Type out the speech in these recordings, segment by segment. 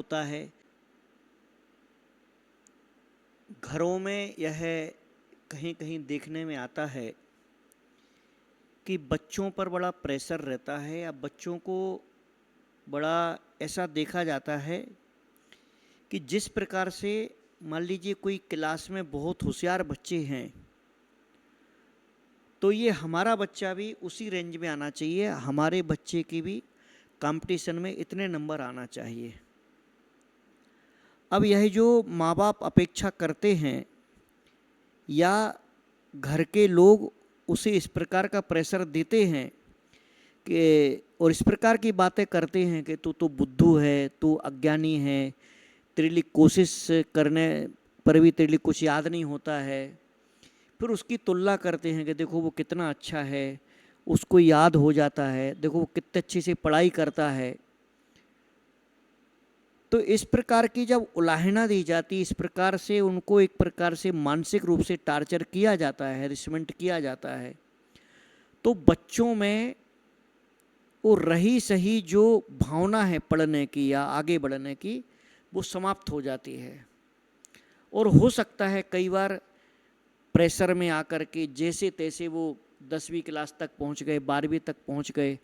होता है। घरों में यह कहीं कहीं देखने में आता है कि बच्चों पर बड़ा प्रेशर रहता है, या बच्चों को बड़ा ऐसा देखा जाता है कि जिस प्रकार से मान लीजिए कोई क्लास में बहुत होशियार बच्चे हैं, तो ये हमारा बच्चा भी उसी रेंज में आना चाहिए, हमारे बच्चे की भी कंपटीशन में इतने नंबर आना चाहिए। अब यह जो माँ बाप अपेक्षा करते हैं या घर के लोग उसे इस प्रकार का प्रेशर देते हैं कि और इस प्रकार की बातें करते हैं कि तू तो बुद्धू है, तू अज्ञानी है, तेरे लिए कोशिश करने पर भी तेरे लिए कुछ याद नहीं होता है। फिर उसकी तुलना करते हैं कि देखो वो कितना अच्छा है, उसको याद हो जाता है, देखो वो कितने अच्छे से पढ़ाई करता है। तो इस प्रकार की जब उलाहना दी जाती, इस प्रकार से उनको एक प्रकार से मानसिक रूप से टार्चर किया जाता है, हैरेसमेंट किया जाता है, तो बच्चों में वो रही सही जो भावना है पढ़ने की या आगे बढ़ने की, वो समाप्त हो जाती है। और हो सकता है कई बार प्रेशर में आकर के जैसे तैसे वो 10वीं क्लास तक पहुंच गए, 12वीं तक पहुंच गए,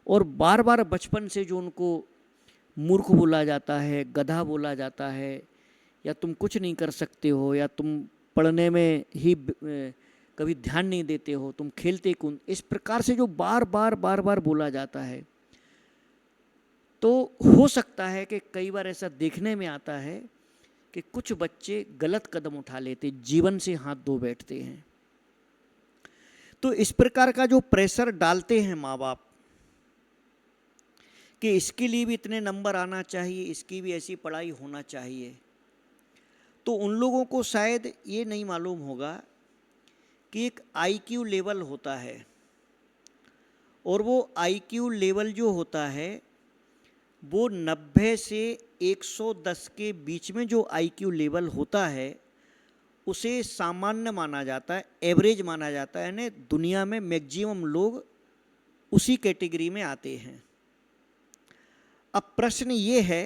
और बार बार बचपन से जो उनको मूर्ख बोला जाता है, गधा बोला जाता है, या तुम कुछ नहीं कर सकते हो, या तुम पढ़ने में ही कभी ध्यान नहीं देते हो, तुम खेलते कौन, इस प्रकार से जो बार बार बोला जाता है, तो हो सकता है कि कई बार ऐसा देखने में आता है कि कुछ बच्चे गलत कदम उठा लेते, जीवन से हाथ धो बैठते हैं। तो इस प्रकार का जो प्रेशर डालते हैं माँ बाप कि इसके लिए भी इतने नंबर आना चाहिए, इसकी भी ऐसी पढ़ाई होना चाहिए, तो उन लोगों को शायद ये नहीं मालूम होगा कि एक आईक्यू लेवल होता है, और वो आईक्यू लेवल जो होता है वो 90 से 110 के बीच में जो आईक्यू लेवल होता है उसे सामान्य माना जाता है, एवरेज माना जाता है, यानी दुनिया में मैक्सिमम लोग उसी कैटेगरी में आते हैं। अब प्रश्न ये है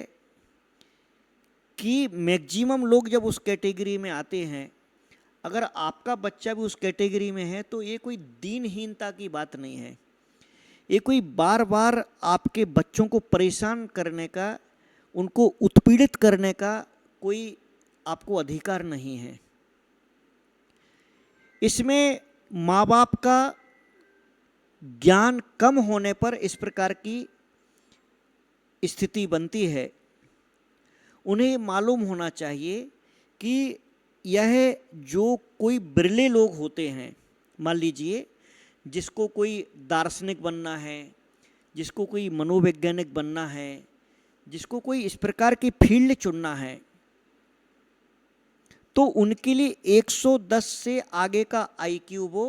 कि मैक्सिमम लोग जब उस कैटेगरी में आते हैं, अगर आपका बच्चा भी उस कैटेगरी में है, तो ये कोई दीनहीनता की बात नहीं है, ये कोई बार बार आपके बच्चों को परेशान करने का, उनको उत्पीड़ित करने का कोई आपको अधिकार नहीं है। इसमें माँ बाप का ज्ञान कम होने पर इस प्रकार की स्थिति बनती है। उन्हें मालूम होना चाहिए कि यह जो कोई बिरले लोग होते हैं, मान लीजिए जिसको कोई दार्शनिक बनना है, जिसको कोई मनोवैज्ञानिक बनना है, जिसको कोई इस प्रकार की फील्ड चुनना है, तो उनके लिए 110 से आगे का आईक्यू वो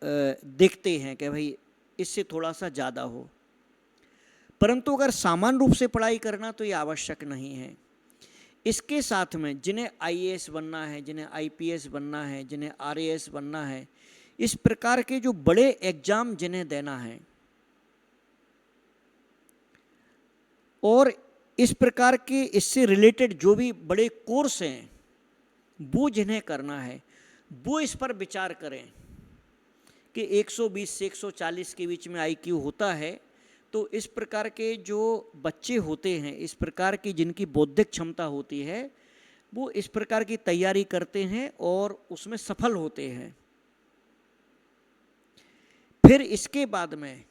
देखते हैं कि भाई इससे थोड़ा सा ज़्यादा हो। परंतु अगर सामान्य रूप से पढ़ाई करना तो ये आवश्यक नहीं है। इसके साथ में जिन्हें आईएएस बनना है, जिन्हें आईपीएस बनना है, जिन्हें आरएएस बनना है, इस प्रकार के जो बड़े एग्जाम जिन्हें देना है, और इस प्रकार के इससे रिलेटेड जो भी बड़े कोर्स हैं वो जिन्हें करना है, वो इस पर विचार करें कि 120 से 140 के बीच में आईक्यू होता है, तो इस प्रकार के जो बच्चे होते हैं, इस प्रकार की जिनकी बौद्धिक क्षमता होती है, वो इस प्रकार की तैयारी करते हैं और उसमें सफल होते हैं। फिर इसके बाद में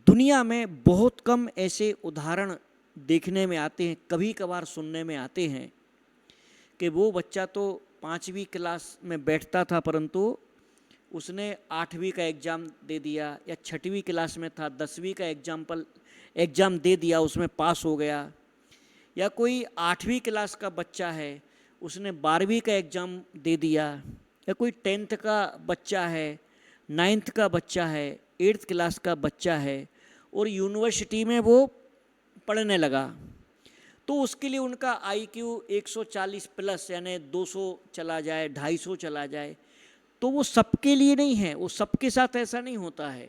दुनिया में बहुत कम ऐसे उदाहरण देखने में आते हैं, कभी कभार सुनने में आते हैं कि वो बच्चा तो 5वीं क्लास में बैठता था परंतु उसने 8वीं का एग्ज़ाम दे दिया, या 6वीं क्लास में था 10वीं का एग्ज़ाम दे दिया, उसमें पास हो गया। या कोई 8वीं क्लास का बच्चा है, उसने 12वीं का एग्ज़ाम दे दिया। या कोई 10th का बच्चा है, 9th का बच्चा है, 8th क्लास का बच्चा है, और यूनिवर्सिटी में वो पढ़ने लगा, तो उसके लिए उनका आईक्यू 140 प्लस यानी 200 चला जाए, 250 चला जाए, तो वो सबके लिए नहीं है, वो सबके साथ ऐसा नहीं होता है,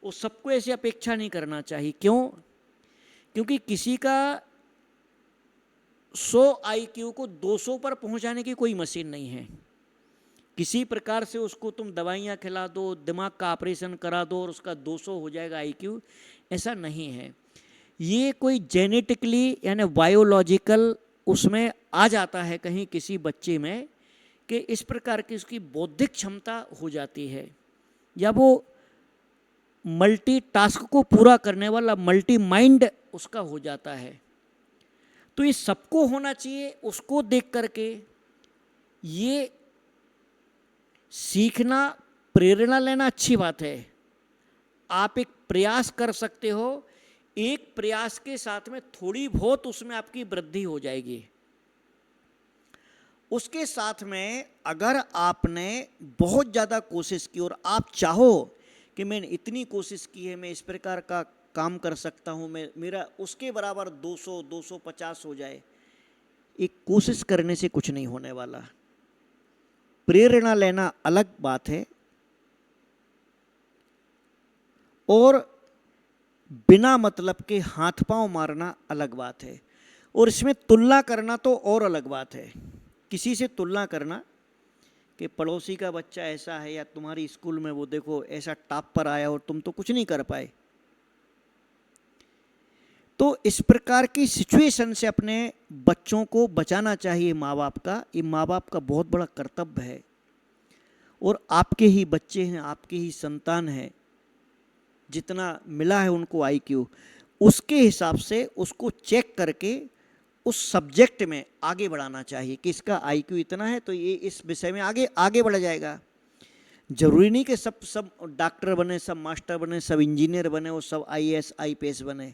वो सबको ऐसी अपेक्षा नहीं करना चाहिए। क्यों? क्योंकि किसी का 100 IQ को 200 पर पहुंचाने की कोई मशीन नहीं है। किसी प्रकार से उसको तुम दवाइयाँ खिला दो, दिमाग का ऑपरेशन करा दो और उसका 200 हो जाएगा IQ, ऐसा नहीं है। ये कोई जेनेटिकली यानी बायोलॉजिकल उसमें आ जाता है कहीं किसी बच्चे में कि इस प्रकार की उसकी बौद्धिक क्षमता हो जाती है, या वो मल्टी टास्क को पूरा करने वाला मल्टी माइंड उसका हो जाता है। तो ये सबको होना चाहिए। उसको देख करके ये सीखना, प्रेरणा लेना अच्छी बात है। आप एक प्रयास कर सकते हो, एक प्रयास के साथ में थोड़ी बहुत उसमें आपकी वृद्धि हो जाएगी। उसके साथ में अगर आपने बहुत ज़्यादा कोशिश की और आप चाहो कि मैंने इतनी कोशिश की है, मैं इस प्रकार का काम कर सकता हूँ, मैं मेरा उसके बराबर 200 250 हो जाए, एक कोशिश करने से कुछ नहीं होने वाला। प्रेरणा लेना अलग बात है और बिना मतलब के हाथ पांव मारना अलग बात है, और इसमें तुलना करना तो और अलग बात है। किसी से तुलना करना कि पड़ोसी का बच्चा ऐसा है, या तुम्हारी स्कूल में वो देखो ऐसा टॉप पर आया और तुम तो कुछ नहीं कर पाए। तो इस प्रकार की सिचुएशन से अपने बच्चों को बचाना चाहिए माँ बाप का। ये माँ बाप का बहुत बड़ा कर्तव्य है, और आपके ही बच्चे हैं, आपके ही संतान हैं, जितना मिला है उनको IQ, उसके हिसाब से उसको चेक करके उस सब्जेक्ट में आगे बढ़ाना चाहिए कि इसका IQ इतना है तो ये इस विषय में आगे आगे बढ़ जाएगा। जरूरी नहीं कि सब डॉक्टर बने, सब मास्टर बने, सब इंजीनियर बने और सब IAS IPS बने।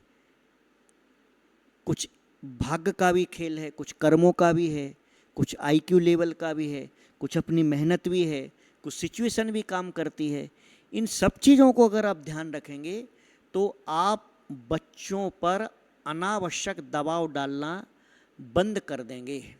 कुछ भाग्य का भी खेल है, कुछ कर्मों का भी है, कुछ IQ लेवल का भी है, कुछ अपनी मेहनत भी है, कुछ सिचुएशन भी काम करती है। इन सब चीज़ों को अगर आप ध्यान रखेंगे तो आप बच्चों पर अनावश्यक दबाव डालना बंद कर देंगे।